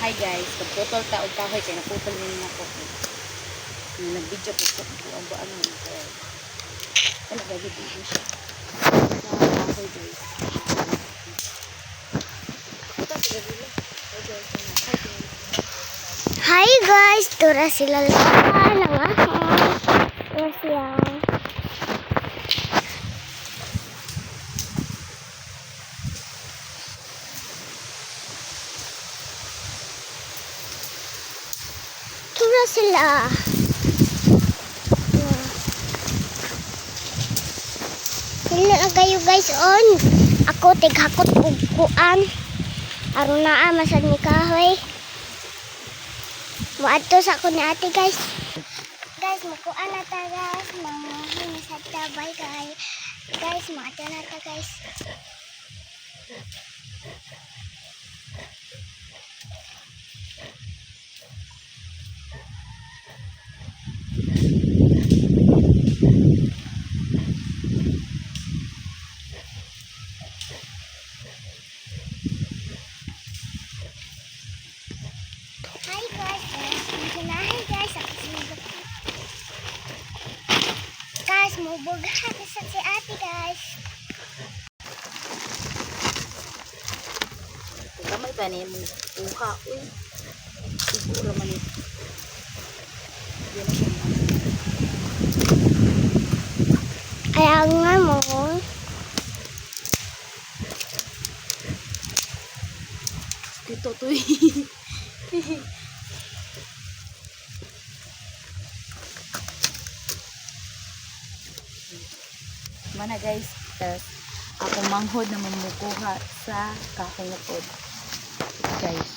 Hi guys, pagputol ta og kahoy kay naputol ni nako. Nag-video ko ang ba ano ito. Wala ba gid siya. Sa kahoy guys. Hi guys, tura sila lang ako. Yes, yeah. Tura sila. Sila na kayo guys on. Ako tighakot og kuan. Aron naa masad ni kahoy. Muadto sa ako ni ate guys. Guys, makuan na ta guys. Manguhin sa tabay guys. Guys, muadto na ta guys. Hi guys, hi guys. Ako si guys, mubughat sa si ate guys. Gamay tanim uha uy. Siguro man ito. Kaya nga mo. Dito to eh. Mana guys, ako manghod na mamukuha sa kakungupod. Guys.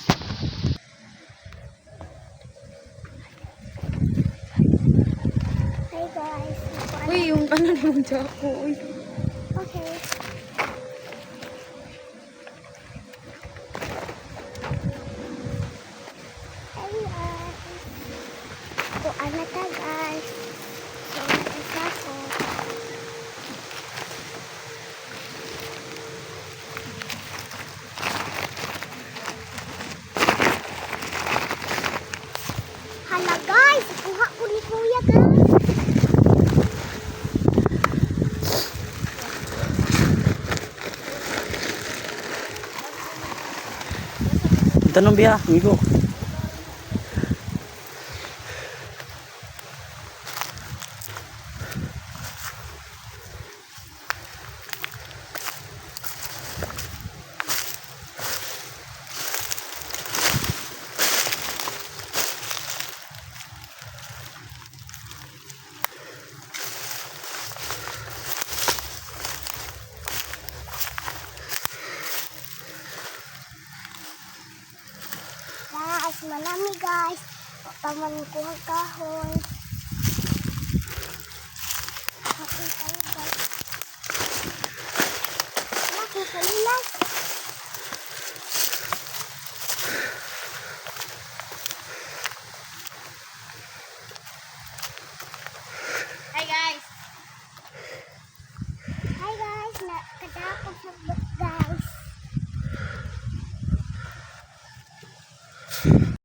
Hi guys. Uy, yung ano naman dyan ako. Uy. Okay. Hi guys. Kuan na ta guys. So, isa ko. Hala guys, kuha ko ni kuya guys. Tanong biya, amigo. Guys, malami guys. Paman ko ang kahoy.